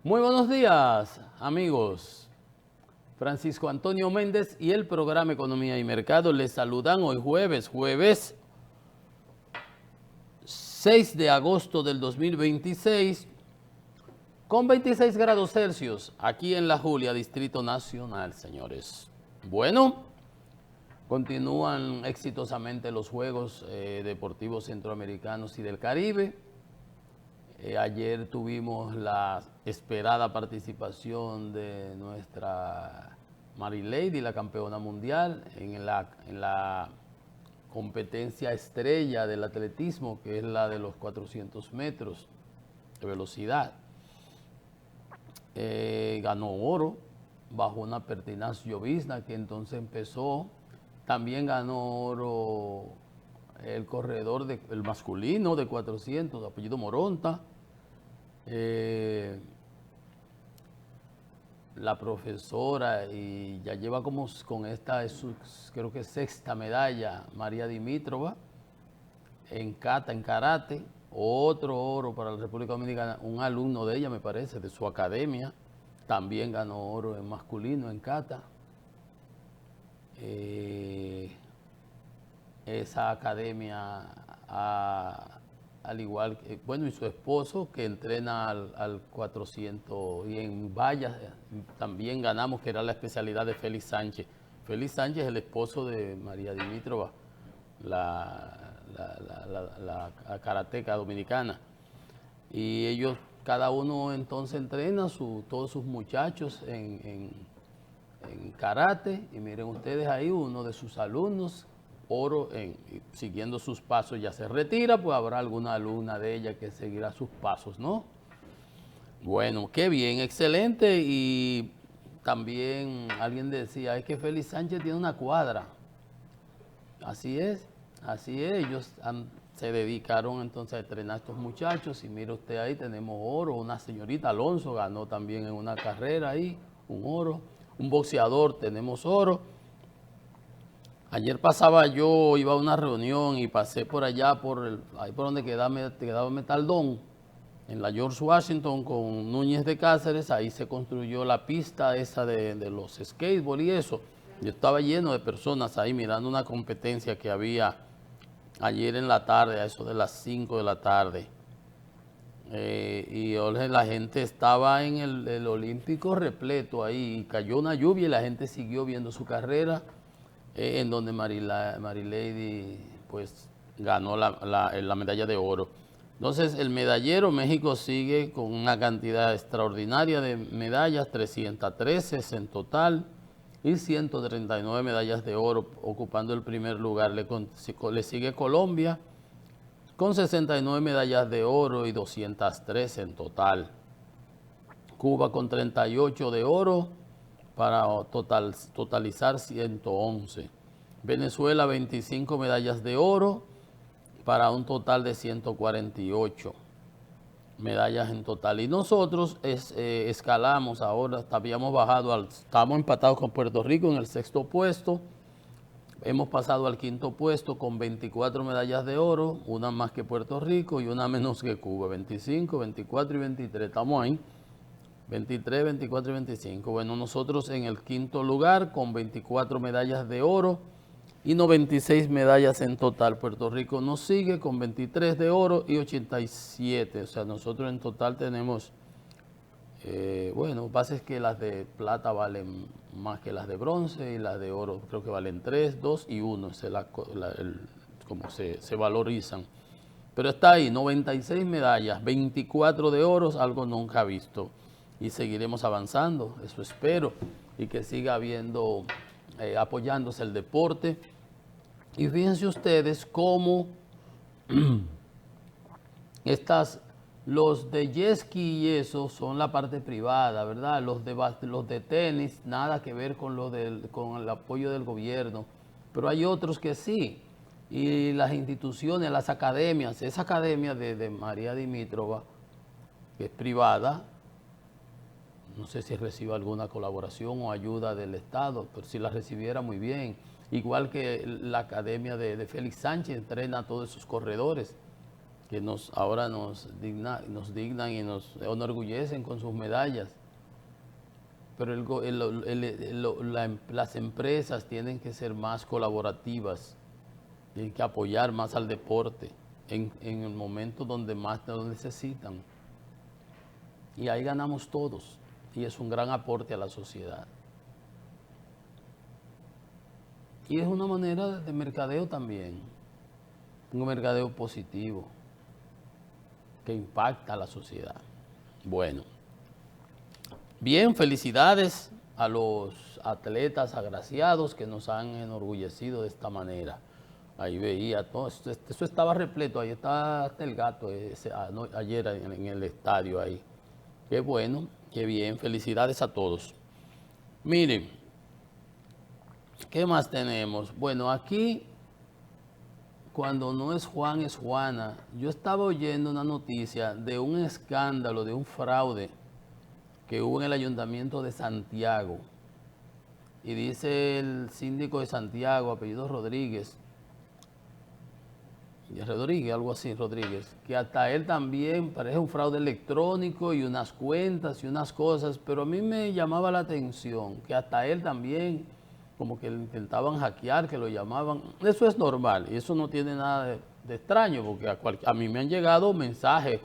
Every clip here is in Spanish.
Muy buenos días, amigos. Francisco Antonio Méndez y el programa Economía y Mercado les saludan hoy jueves 6 de agosto del 2026, con 26 grados Celsius, aquí en La Julia, Distrito Nacional, señores. Bueno, continúan exitosamente los Juegos Deportivos Centroamericanos y del Caribe. Ayer tuvimos la esperada participación de nuestra Marilady, la campeona mundial, en la competencia estrella del atletismo, que es la de los 400 metros de velocidad. Ganó oro bajo una pertinaz llovizna que entonces empezó. También ganó oro el corredor, el masculino de 400, de apellido Moronta. La profesora, y ya lleva como con esta, creo que sexta medalla, María Dimitrova, en kata, en karate. Otro oro para la República Dominicana, un alumno de ella, me parece, de su academia, también ganó oro en masculino, en kata. Esa academia, al igual que, bueno, y su esposo que entrena al 400, y en vallas también ganamos, que era la especialidad de Félix Sánchez. Félix Sánchez es el esposo de María Dimitrova, la karateca dominicana. Y ellos, cada uno entonces entrena todos sus muchachos en karate, y miren ustedes ahí, uno de sus alumnos, oro, siguiendo sus pasos, ya se retira, pues habrá alguna alumna de ella que seguirá sus pasos, ¿no? Bueno, qué bien, excelente. Y también alguien decía, es que Félix Sánchez tiene una cuadra. Así es, así es. Ellos se dedicaron entonces a entrenar a estos muchachos, y mire usted ahí, tenemos oro. Una señorita Alonso ganó también en una carrera ahí, un oro. Un boxeador, tenemos oro. Ayer pasaba yo, iba a una reunión y pasé por allá, ahí por donde quedaba Metaldón, en la George Washington con Núñez de Cáceres. Ahí se construyó la pista esa de los skateboard y eso. Yo estaba lleno de personas ahí mirando una competencia que había ayer en la tarde, a eso de las 5 de la tarde. Y la gente estaba en el Olímpico repleto ahí, y cayó una lluvia y la gente siguió viendo su carrera, en donde Marilady pues ganó la medalla de oro. Entonces el medallero, México sigue con una cantidad extraordinaria de medallas, 313 en total, y 139 medallas de oro, ocupando el primer lugar. Le sigue Colombia con 69 medallas de oro y 203 en total. Cuba con 38 de oro para totalizar 111. Venezuela 25 medallas de oro para un total de 148 medallas en total. Y nosotros escalamos ahora, estamos empatados con Puerto Rico en el sexto puesto. Hemos pasado al quinto puesto con 24 medallas de oro, una más que Puerto Rico y una menos que Cuba. 25, 24 y 23, estamos ahí. 23, 24 y 25. Bueno, nosotros en el quinto lugar con 24 medallas de oro y 96 medallas en total. Puerto Rico nos sigue con 23 de oro y 87. O sea, nosotros en total tenemos, bueno, lo que pasa es que las de plata valen más que las de bronce, y las de oro creo que valen 3, 2 y 1. Como se valorizan. Pero está ahí, 96 medallas, 24 de oro, algo nunca visto. Y seguiremos avanzando, eso espero, y que siga habiendo, apoyándose el deporte. Y fíjense ustedes cómo los de jet ski y eso son la parte privada, ¿verdad? Los de tenis, nada que ver con con el apoyo del gobierno. Pero hay otros que sí. Y las instituciones, las academias, esa academia de María Dimitrova, que es privada, no sé si recibe alguna colaboración o ayuda del Estado, pero si la recibiera, muy bien. Igual que la academia de Félix Sánchez, entrena a todos sus corredores. que ahora nos dignan y nos enorgullecen con sus medallas. Pero las empresas tienen que ser más colaborativas, tienen que apoyar más al deporte en el momento donde más lo necesitan. Y ahí ganamos todos, y es un gran aporte a la sociedad. Y es una manera de mercadeo también, un mercadeo positivo que impacta a la sociedad. Bueno, bien, felicidades a los atletas agraciados que nos han enorgullecido de esta manera. Ahí veía todo, eso estaba repleto, ahí está hasta el gato ayer en el estadio ahí. Qué bueno, qué bien, felicidades a todos. Miren, ¿qué más tenemos? Bueno, aquí, cuando no es Juan, es Juana. Yo estaba oyendo una noticia de un escándalo, de un fraude que hubo en el Ayuntamiento de Santiago. Y dice el síndico de Santiago, apellido Rodríguez, algo así, Rodríguez, que hasta él también parece un fraude electrónico y unas cuentas y unas cosas, pero a mí me llamaba la atención que hasta él también, como que le intentaban hackear, que lo llamaban. Eso es normal y eso no tiene nada de extraño, porque a mí me han llegado mensajes,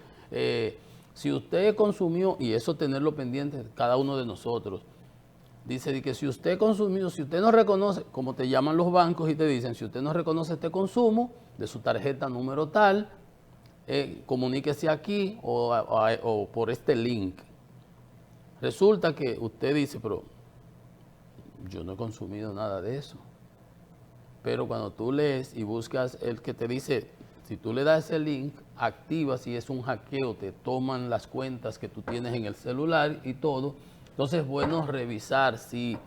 si usted consumió, y eso tenerlo pendiente cada uno de nosotros. Dice que si usted consumió, si usted no reconoce, como te llaman los bancos y te dicen, si usted no reconoce este consumo de su tarjeta número tal, comuníquese aquí o por este link. Resulta que usted dice, pero yo no he consumido nada de eso. Pero cuando tú lees y buscas el que te dice, si tú le das ese link, activas y es un hackeo, te toman las cuentas que tú tienes en el celular y todo. Entonces es bueno revisar si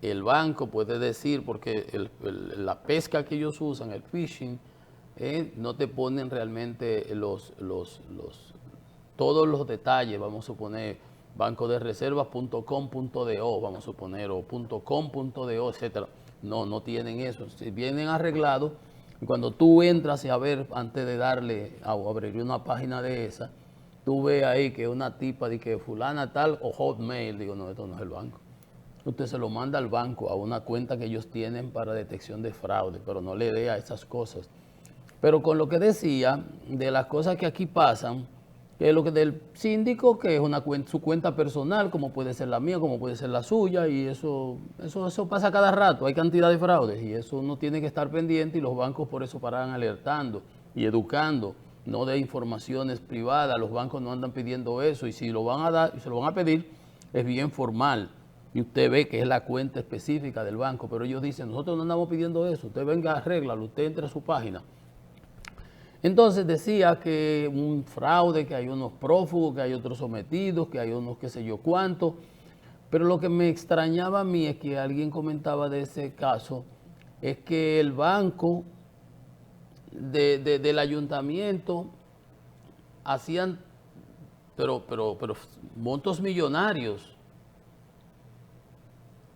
el banco puede decir, porque la pesca que ellos usan, el phishing, no te ponen realmente todos los detalles. Vamos a suponer bancodereservas.com.do, vamos a suponer, o .com.do, etcétera. No tienen eso. Si vienen arreglados, y cuando tú entras a ver, antes de darle a abrir una página de esa, tú ves ahí que una tipa de que fulana tal o Hotmail, digo, no, esto no es el banco. Usted se lo manda al banco, a una cuenta que ellos tienen para detección de fraude, pero no le dé a esas cosas. Pero con lo que decía, de las cosas que aquí pasan, que es lo que del síndico, que es su cuenta personal, como puede ser la mía, como puede ser la suya, y eso pasa cada rato, hay cantidad de fraudes, y eso uno tiene que estar pendiente, y los bancos por eso paran alertando y educando. No de informaciones privadas, los bancos no andan pidiendo eso, y si lo van a dar, y se lo van a pedir, es bien formal, y usted ve que es la cuenta específica del banco, pero ellos dicen, nosotros no andamos pidiendo eso, usted venga, arréglalo, usted entre a su página. Entonces decía que un fraude, que hay unos prófugos, que hay otros sometidos, que hay unos qué sé yo cuánto, pero lo que me extrañaba a mí es que alguien comentaba de ese caso, es que el banco del ayuntamiento hacían, pero montos millonarios,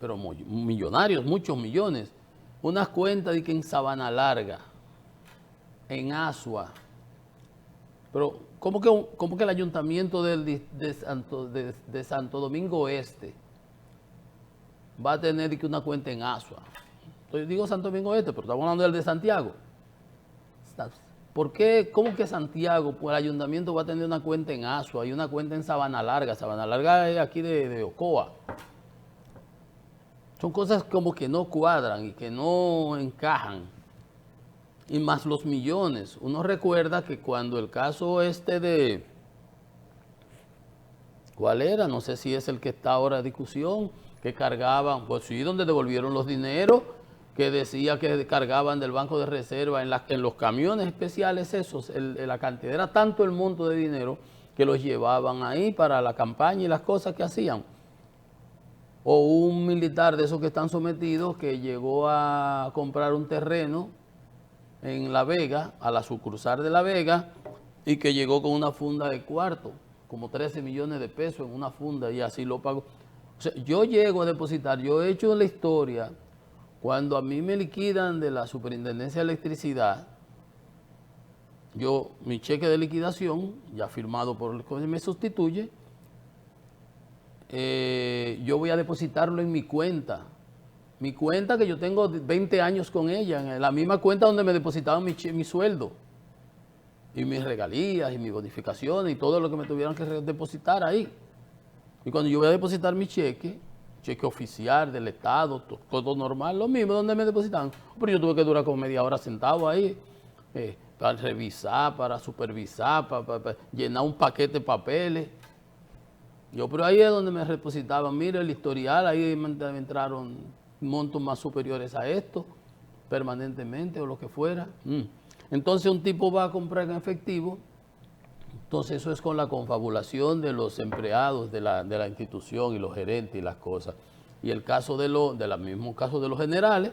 pero millonarios, muchos millones, unas cuentas de que en Sabana Larga, en Asua, pero ¿cómo que el ayuntamiento de Santo Domingo Este va a tener que una cuenta en Asua? Entonces digo Santo Domingo Este, pero estamos hablando del de Santiago. ¿Por qué? ¿Cómo que Santiago, pues el ayuntamiento va a tener una cuenta en Asua y una cuenta en Sabana Larga? Sabana Larga es aquí de Ocoa. Son cosas como que no cuadran y que no encajan. Y más los millones. Uno recuerda que cuando el caso ¿cuál era? No sé si es el que está ahora en discusión, que cargaban, pues sí, donde devolvieron los dineros, que decía que cargaban del Banco de Reserva en los camiones especiales esos, la cantidad era tanto el monto de dinero que los llevaban ahí para la campaña y las cosas que hacían. O un militar de esos que están sometidos que llegó a comprar un terreno en La Vega, a la sucursal de La Vega, y que llegó con una funda de cuarto, como 13 millones de pesos en una funda, y así lo pagó. O sea, yo llego a depositar, yo he hecho la historia, cuando a mí me liquidan de la Superintendencia de Electricidad, mi cheque de liquidación, ya firmado por el que me sustituye, yo voy a depositarlo en mi cuenta. Mi cuenta que yo tengo 20 años con ella, en la misma cuenta donde me depositaban mi sueldo. Y mis regalías y mis bonificaciones y todo lo que me tuvieran que depositar ahí. Y cuando yo voy a depositar mi cheque oficial del Estado, todo normal, lo mismo donde me depositaban. Pero yo tuve que durar como media hora sentado ahí, para revisar, para supervisar, para llenar un paquete de papeles. Pero ahí es donde me depositaban, mire el historial, ahí me entraron montos más superiores a esto, permanentemente o lo que fuera. Entonces un tipo va a comprar en efectivo, entonces eso es con la confabulación de los empleados de la institución y los gerentes y las cosas. Y el caso del mismo caso de los generales,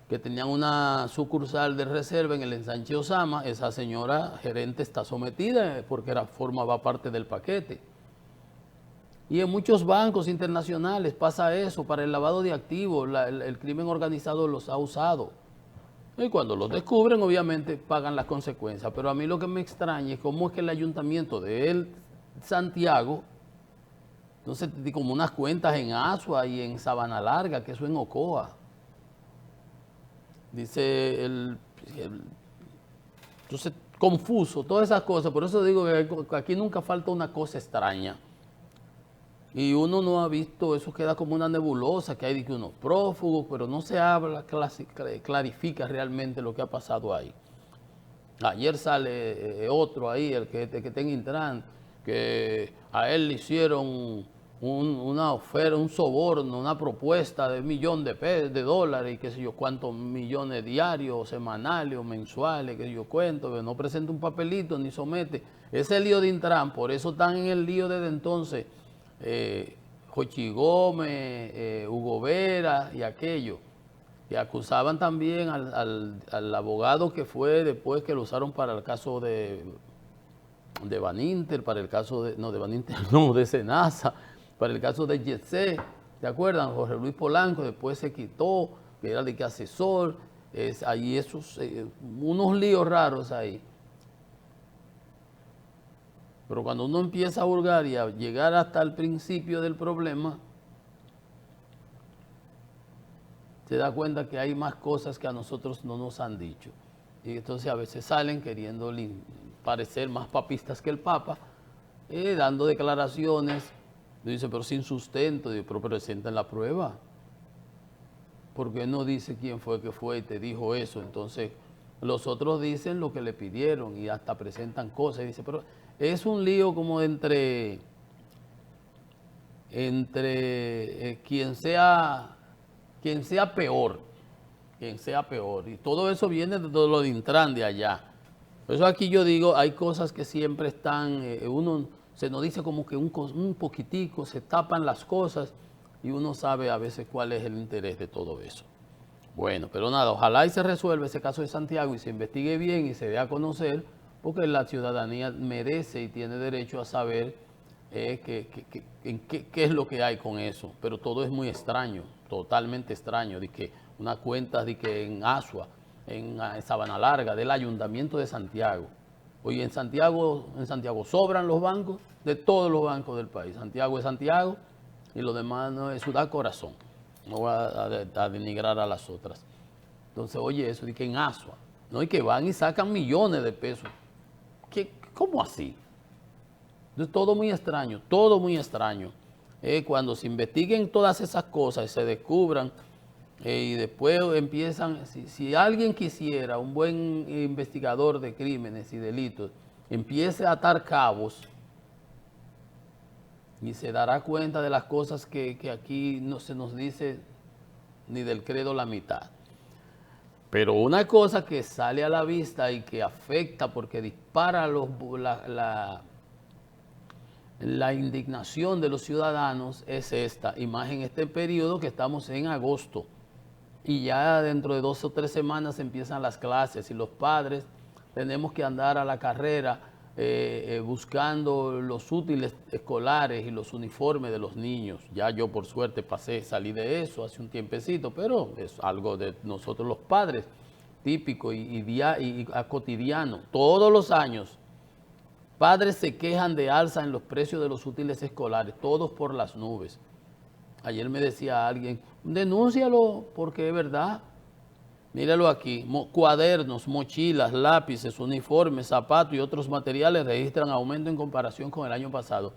que tenían una sucursal de reserva en el ensanche Osama, esa señora gerente está sometida porque formaba parte del paquete. Y en muchos bancos internacionales pasa eso, para el lavado de activos, el crimen organizado los ha usado. Y cuando los descubren, obviamente, pagan las consecuencias. Pero a mí lo que me extraña es cómo es que el ayuntamiento de Santiago, entonces, como unas cuentas en Asua y en Sabana Larga, que eso en Ocoa. Dice entonces, confuso, todas esas cosas. Por eso digo que aquí nunca falta una cosa extraña. Y uno no ha visto, eso queda como una nebulosa, que hay unos prófugos, pero no se habla, clarifica realmente lo que ha pasado ahí. Ayer sale otro ahí, el que está en Intran, que a él le hicieron una oferta, un soborno, una propuesta de $1 millón de dólares y qué sé yo cuántos millones diarios, o semanales o mensuales, qué sé yo cuánto, que no presenta un papelito ni somete. Ese lío de Intran, por eso están en el lío desde entonces. Jochi Gómez, Hugo Vera y aquello, que acusaban también al abogado que fue después que lo usaron para el caso de Baninter, para el caso de Senasa, para el caso de Yetse, ¿te acuerdan? Jorge Luis Polanco, después se quitó, que era de que asesor, ahí esos, unos líos raros ahí. Pero cuando uno empieza a hurgar y a llegar hasta el principio del problema, se da cuenta que hay más cosas que a nosotros no nos han dicho. Y entonces a veces salen queriendo parecer más papistas que el Papa, dando declaraciones. Dice, pero sin sustento, pero presenten la prueba. Porque no dice quién fue que fue y te dijo eso. Entonces los otros dicen lo que le pidieron y hasta presentan cosas. Y dice, pero es un lío como entre quien sea peor, y todo eso viene de todo lo de Intran de allá. Por eso aquí yo digo, hay cosas que siempre están, uno se nos dice como que un poquitico, se tapan las cosas y uno sabe a veces cuál es el interés de todo eso. Bueno, pero nada, ojalá y se resuelva ese caso de Santiago y se investigue bien y se dé a conocer, porque la ciudadanía merece y tiene derecho a saber qué es lo que hay con eso. Pero todo es muy extraño, totalmente extraño, de que una cuenta de que en Asua, en Sabana Larga, del Ayuntamiento de Santiago. Oye, en Santiago sobran los bancos, de todos los bancos del país. Santiago es Santiago y lo demás no es ciudad corazón. No voy a denigrar a las otras. Entonces, oye, eso de que en Asua, ¿no? Y que van y sacan millones de pesos. ¿Cómo así? Entonces, todo muy extraño, todo muy extraño. Cuando se investiguen todas esas cosas y se descubran, y después empiezan, si alguien quisiera, un buen investigador de crímenes y delitos, empiece a atar cabos y se dará cuenta de las cosas que aquí no se nos dice ni del credo la mitad. Pero una cosa que sale a la vista y que afecta porque dispara la indignación de los ciudadanos es esta, y más en este periodo que estamos en agosto. Y ya dentro de 2 o 3 semanas empiezan las clases y los padres tenemos que andar a la carrera buscando los útiles escolares y los uniformes de los niños. Ya yo por suerte salí de eso hace un tiempecito, pero es algo de nosotros los padres. típico y cotidiano. Todos los años, padres se quejan de alza en los precios de los útiles escolares, todos por las nubes. Ayer me decía alguien, denúncialo porque es verdad. Míralo aquí, cuadernos, mochilas, lápices, uniformes, zapatos y otros materiales registran aumento en comparación con el año pasado.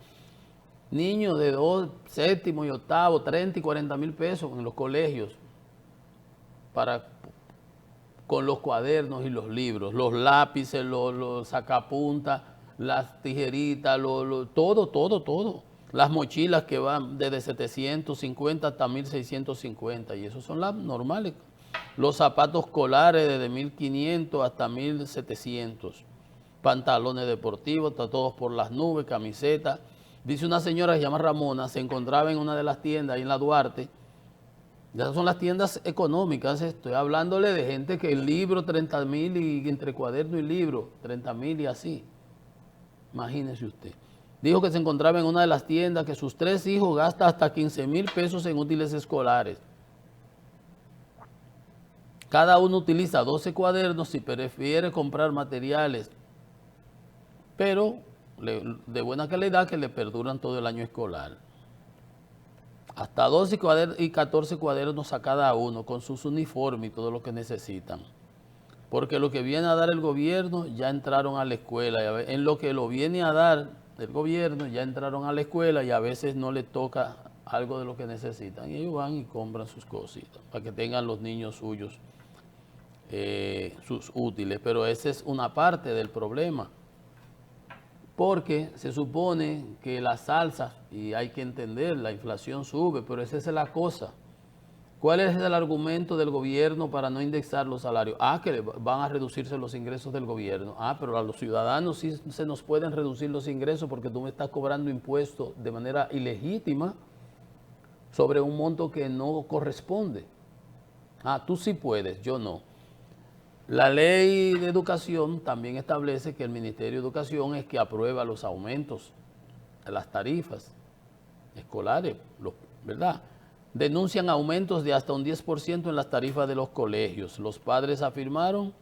Niños de 2, séptimo y octavo, 30 y 40 mil pesos en los colegios con los cuadernos y los libros, los lápices, los sacapuntas, las tijeritas, todo. Las mochilas que van desde 750 hasta 1650 y esos son las normales. Los zapatos escolares desde 1500 hasta 1700. Pantalones deportivos, está todos por las nubes, camisetas. Dice una señora que se llama Ramona, se encontraba en una de las tiendas ahí en la Duarte. Esas son las tiendas económicas, estoy hablándole de gente que el libro 30 mil y entre cuaderno y libro 30 mil y así. Imagínese usted. Dijo que se encontraba en una de las tiendas que sus 3 hijos gastan hasta 15 mil pesos en útiles escolares. Cada uno utiliza 12 cuadernos si prefiere comprar materiales, pero de buena calidad que le perduran todo el año escolar. Hasta 12 y 14 cuadernos a cada uno con sus uniformes y todo lo que necesitan. Porque lo que viene a dar el gobierno ya entraron a la escuela. En lo que lo viene a dar el gobierno ya entraron a la escuela y a veces no les toca algo de lo que necesitan. Y ellos van y compran sus cositas para que tengan los niños suyos sus útiles. Pero esa es una parte del problema. Porque se supone que las alzas, y hay que entender, la inflación sube, pero esa es la cosa. ¿Cuál es el argumento del gobierno para no indexar los salarios? Que van a reducirse los ingresos del gobierno. Pero a los ciudadanos sí se nos pueden reducir los ingresos porque tú me estás cobrando impuestos de manera ilegítima sobre un monto que no corresponde. Tú sí puedes, yo no. La ley de educación también establece que el Ministerio de Educación es que aprueba los aumentos de las tarifas escolares, ¿verdad? Denuncian aumentos de hasta un 10% en las tarifas de los colegios. Los padres afirmaron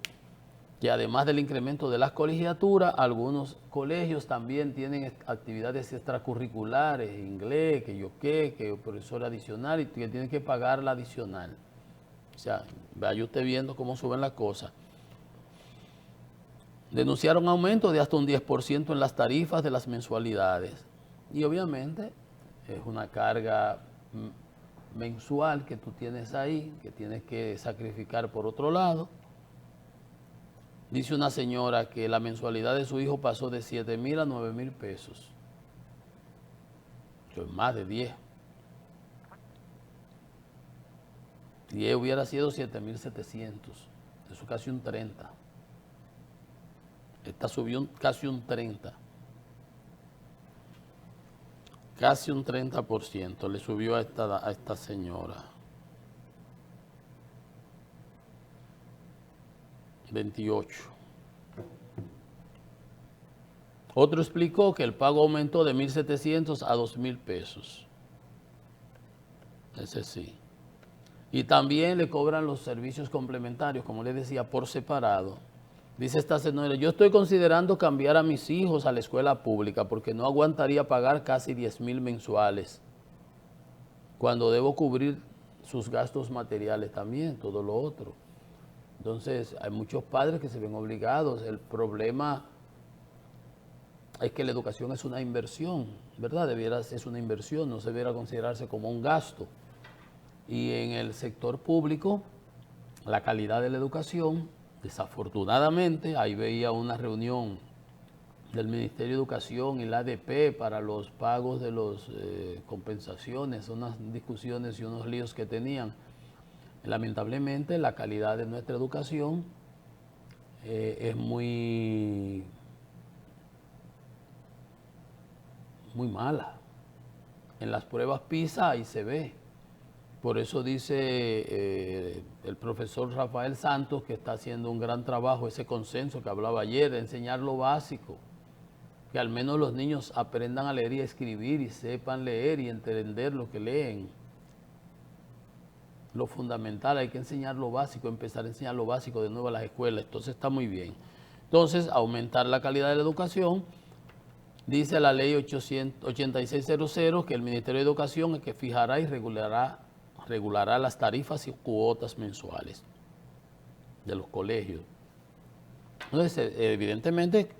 que además del incremento de las colegiaturas, algunos colegios también tienen actividades extracurriculares, inglés, que profesor adicional y que tienen que pagar la adicional. O sea, vaya usted viendo cómo suben las cosas. Denunciaron aumento de hasta un 10% en las tarifas de las mensualidades. Y obviamente es una carga mensual que tú tienes ahí, que tienes que sacrificar por otro lado. Dice una señora que la mensualidad de su hijo pasó de 7,000 a 9,000 pesos. Eso es más de 10. 10 hubiera sido 7,700. Eso casi un 30. Esta subió casi un 30. Casi un 30% le subió a esta señora. 28. Otro explicó que el pago aumentó de 1,700 a 2,000 pesos. Ese sí. Y también le cobran los servicios complementarios, como les decía, por separado. Dice esta señora, yo estoy considerando cambiar a mis hijos a la escuela pública porque no aguantaría pagar casi 10,000 mensuales cuando debo cubrir sus gastos materiales también, todo lo otro. Entonces, hay muchos padres que se ven obligados. El problema es que la educación es una inversión, ¿verdad? Es una inversión, no se debiera considerarse como un gasto. Y en el sector público, la calidad de la educación, desafortunadamente, ahí veía una reunión del Ministerio de Educación y la ADP para los pagos de las compensaciones, unas discusiones y unos líos que tenían. Lamentablemente, la calidad de nuestra educación es muy mala. En las pruebas PISA ahí se ve. Por eso dice el profesor Rafael Santos que está haciendo un gran trabajo, ese consenso que hablaba ayer, de enseñar lo básico, que al menos los niños aprendan a leer y a escribir y sepan leer y entender lo que leen. lo fundamental, hay que enseñar lo básico, empezar a enseñar lo básico de nuevo a las escuelas, entonces está muy bien. Entonces, aumentar la calidad de la educación, dice la ley 8600 que el Ministerio de Educación es que fijará y regulará las tarifas y cuotas mensuales de los colegios. Entonces, evidentemente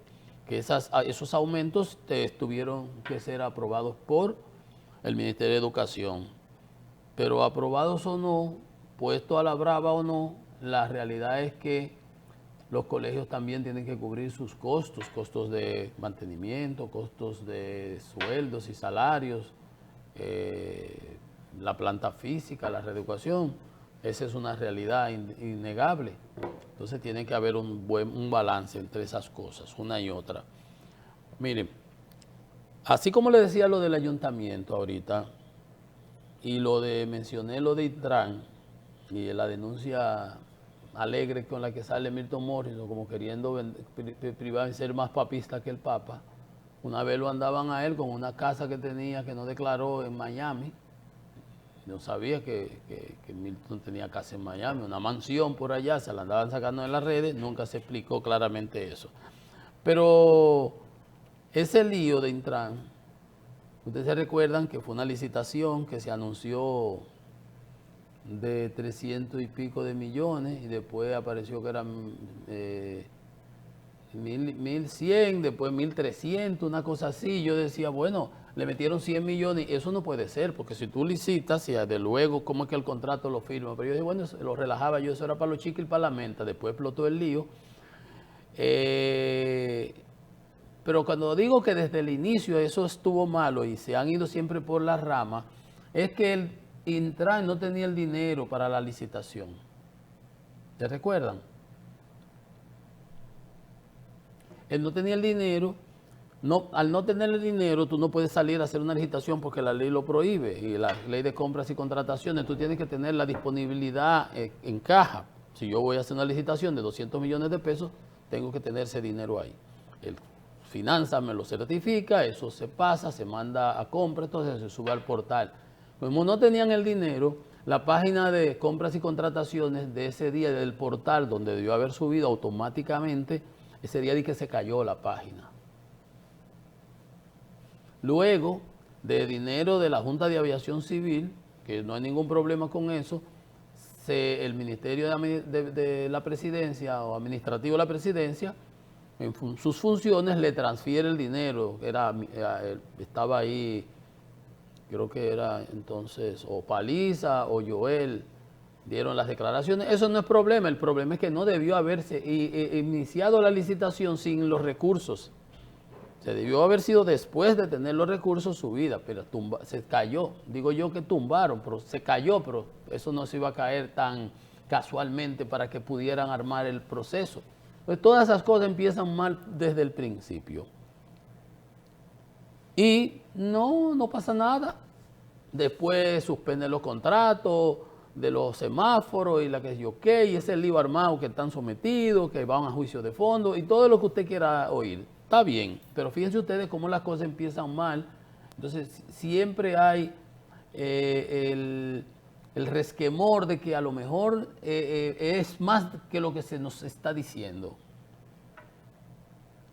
que esos aumentos tuvieron que ser aprobados por el Ministerio de Educación. Pero aprobados o no, puesto a la brava o no, la realidad es que los colegios también tienen que cubrir sus costos, costos de mantenimiento, costos de sueldos y salarios, la planta física, la reeducación. Esa es una realidad innegable. Entonces tiene que haber un balance entre esas cosas, una y otra. Miren, así como le decía lo del ayuntamiento ahorita, y mencioné lo de Intran, y la denuncia alegre con la que sale Milton Morrison, como queriendo privar y ser más papista que el Papa. Una vez lo andaban a él con una casa que tenía que no declaró en Miami. No sabía que Milton tenía casa en Miami, una mansión por allá, se la andaban sacando en las redes, nunca se explicó claramente eso. Pero ese lío de Intran, ustedes se recuerdan que fue una licitación que se anunció de 300 y pico de millones y después apareció que eran 1.100, después 1.300, una cosa así. Yo decía, bueno, le metieron 100 millones, eso no puede ser, porque si tú licitas, y de luego, ¿cómo es que el contrato lo firma? Pero yo dije, bueno, lo relajaba yo, eso era para los chicos y para la menta, después explotó el lío. Pero cuando digo que desde el inicio eso estuvo malo y se han ido siempre por las ramas, es que el Intran no tenía el dinero para la licitación. ¿Se recuerdan? Él no tenía el dinero. Al no tener el dinero, tú no puedes salir a hacer una licitación porque la ley lo prohíbe. Y la ley de compras y contrataciones, tú tienes que tener la disponibilidad en caja. Si yo voy a hacer una licitación de 200 millones de pesos, tengo que tener ese dinero ahí. El Finanza me lo certifica, eso se pasa, se manda a compra, entonces se sube al portal. Como no tenían el dinero, la página de compras y contrataciones de ese día del portal, donde debió haber subido automáticamente, ese día di que se cayó la página. Luego, de dinero de la Junta de Aviación Civil, que no hay ningún problema con eso, el Ministerio de la Presidencia o Administrativo de la Presidencia, en sus funciones, le transfiere el dinero. Estaba ahí, creo que era entonces o Paliza o Joel, dieron las declaraciones. Eso no es problema, el problema es que no debió haberse iniciado la licitación sin los recursos. Se debió haber sido después de tener los recursos subida, pero se cayó. Digo yo que tumbaron, pero se cayó, pero eso no se iba a caer tan casualmente para que pudieran armar el proceso. Pues todas esas cosas empiezan mal desde el principio. Y no pasa nada. Después suspenden los contratos de los semáforos y la que yo qué, y ese lío armado que están sometidos, que van a juicio de fondo y todo lo que usted quiera oír. Está bien, pero fíjense ustedes cómo las cosas empiezan mal. Entonces siempre hay el resquemor de que a lo mejor es más que lo que se nos está diciendo.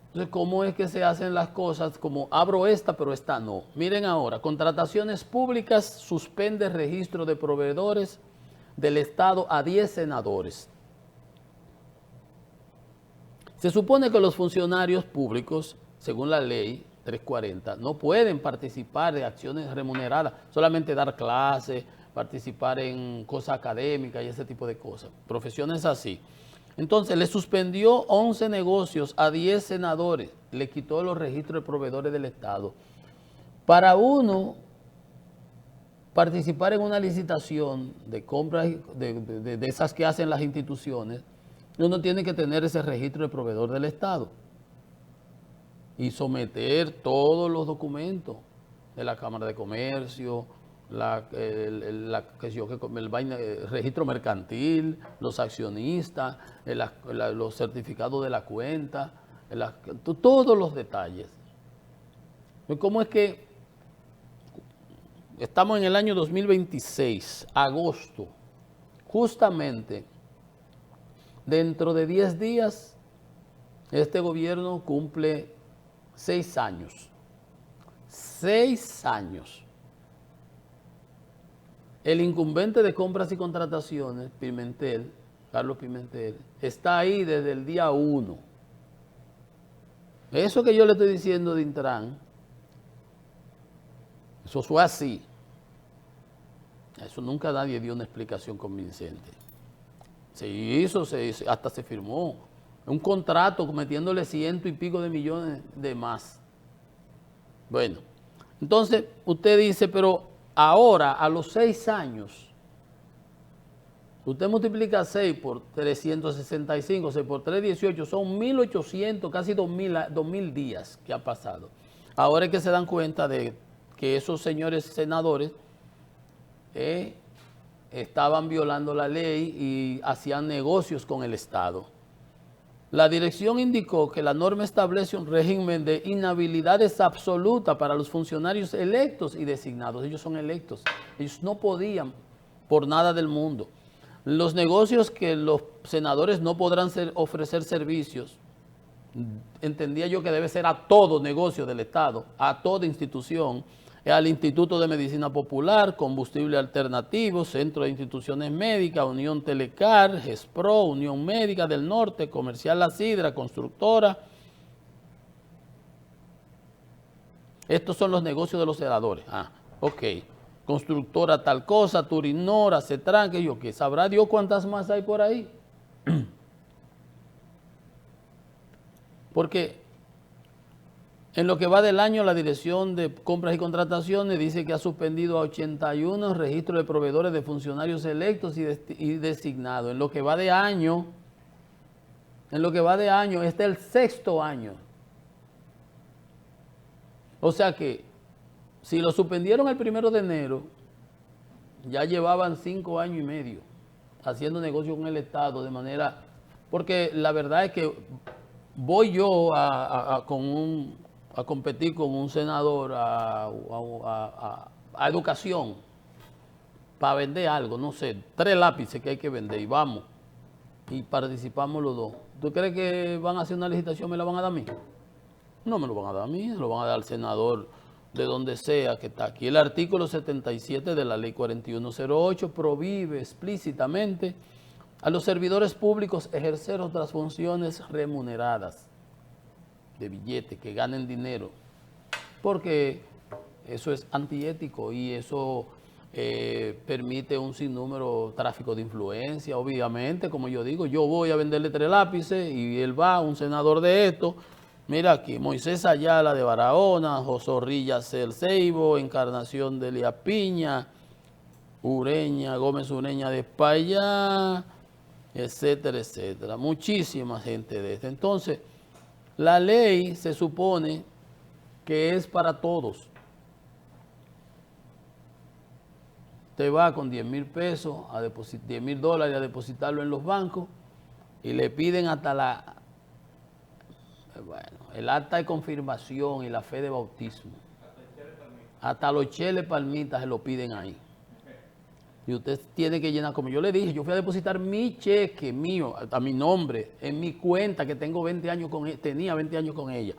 Entonces, ¿cómo es que se hacen las cosas? Como abro esta, pero esta no. Miren ahora, contrataciones públicas, suspende registro de proveedores del Estado a 10 senadores. Se supone que los funcionarios públicos, según la ley 340, no pueden participar de acciones remuneradas, solamente dar clases, participar en cosas académicas y ese tipo de cosas, profesiones así. Entonces, le suspendió 11 negocios a 10 senadores, le quitó los registros de proveedores del Estado. Para uno participar en una licitación de compras de esas que hacen las instituciones, uno tiene que tener ese registro de proveedor del Estado y someter todos los documentos de la Cámara de Comercio, el registro mercantil, los accionistas, los certificados de la cuenta, todos los detalles. ¿Cómo es que estamos en el año 2026, agosto? justamente dentro de 10 días, este gobierno cumple 6 años. 6 años. El incumbente de compras y contrataciones, Pimentel, Carlos Pimentel, está ahí desde el día 1. Eso que yo le estoy diciendo de Intran, eso fue así. Eso nunca nadie dio una explicación convincente. Se hizo, hasta se firmó un contrato metiéndole 100 y pico de millones de más. Bueno, entonces usted dice, pero ahora a los 6 años, usted multiplica 6 por 365, 6 por 318, son 1.800, casi 2.000 días que ha pasado. Ahora es que se dan cuenta de que esos señores senadores estaban violando la ley y hacían negocios con el Estado. La dirección indicó que la norma establece un régimen de inhabilidades absoluta para los funcionarios electos y designados. Ellos son electos. Ellos no podían por nada del mundo. Los negocios que los senadores no podrán ofrecer servicios, entendía yo que debe ser a todo negocio del Estado, a toda institución, al Instituto de Medicina Popular, Combustible Alternativo, Centro de Instituciones Médicas, Unión Telecar, GESPRO, Unión Médica del Norte, Comercial La Sidra, Constructora. Estos son los negocios de los senadores. Ok. Constructora tal cosa, Turinora, Cetran, que yo, que sabrá Dios cuántas más hay por ahí. Porque en lo que va del año, la Dirección de Compras y Contrataciones dice que ha suspendido a 81 registros de proveedores de funcionarios electos y designados. En lo que va de año, este es el 6º año. O sea que, si lo suspendieron el 1 de enero, ya llevaban 5 años y medio haciendo negocio con el Estado de manera... Porque la verdad es que voy yo a competir con un senador a educación para vender algo, no sé, 3 lápices que hay que vender y vamos y participamos los dos. ¿Tú crees que van a hacer una licitación, me la van a dar a mí? No me lo van a dar a mí, se lo van a dar al senador de donde sea que está aquí. El artículo 77 de la ley 4108 prohíbe explícitamente a los servidores públicos ejercer otras funciones remuneradas de billetes, que ganen dinero, porque eso es antiético y eso permite un sinnúmero tráfico de influencia. Obviamente, como yo digo, yo voy a venderle 3 lápices y él va, un senador de esto, mira aquí, Moisés Ayala de Barahona, Josorrilla Cel Ceibo, Encarnación de Elías Piña, Gómez Ureña de España, etcétera, etcétera. Muchísima gente de esta. Entonces, la ley se supone que es para todos. Usted va con 10,000 pesos, $10,000 a depositarlo en los bancos y le piden hasta el acta de confirmación y la fe de bautismo. Hasta los cheles palmitas se lo piden ahí. Y usted tiene que llenar, como yo le dije, yo fui a depositar mi cheque mío, a mi nombre, en mi cuenta, que tengo 20 años tenía 20 años con ella.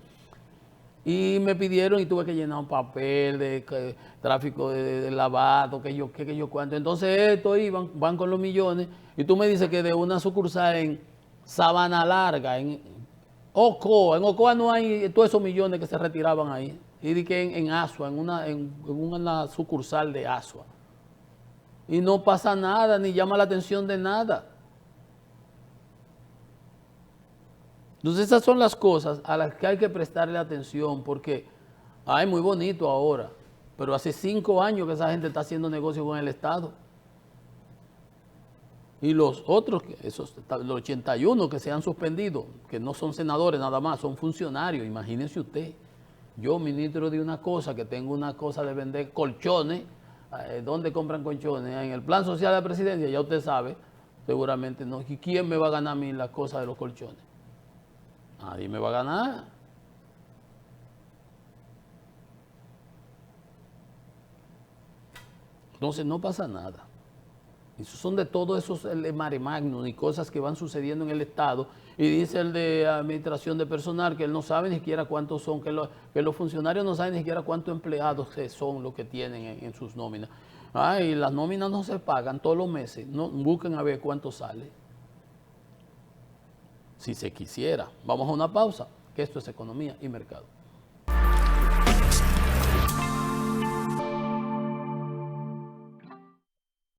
Y me pidieron y tuve que llenar un papel de tráfico de lavado, que yo cuánto. Entonces estos van con los millones, y tú me dices que de una sucursal en Sabana Larga, en Ocoa no hay todos esos millones que se retiraban ahí. Y de que en Asua, en una sucursal de Asua. Y no pasa nada, ni llama la atención de nada. Entonces esas son las cosas a las que hay que prestarle atención, porque, muy bonito ahora, pero hace 5 años que esa gente está haciendo negocio con el Estado. Y los otros, los 81 que se han suspendido, que no son senadores nada más, son funcionarios, imagínense usted. Yo, ministro de una cosa, que tengo una cosa de vender colchones. ¿Dónde compran colchones? En el plan social de la presidencia, ya usted sabe, seguramente no. ¿Y quién me va a ganar a mí las cosas de los colchones? Nadie me va a ganar. Entonces no pasa nada. Esos son de todos esos mare magnum y cosas que van sucediendo en el Estado. Y dice el de administración de personal que él no sabe ni siquiera cuántos son, que los funcionarios no saben ni siquiera cuántos empleados son los que tienen en sus nóminas. Y las nóminas no se pagan todos los meses. No, busquen a ver cuánto sale. Si se quisiera. Vamos a una pausa, que esto es economía y mercado.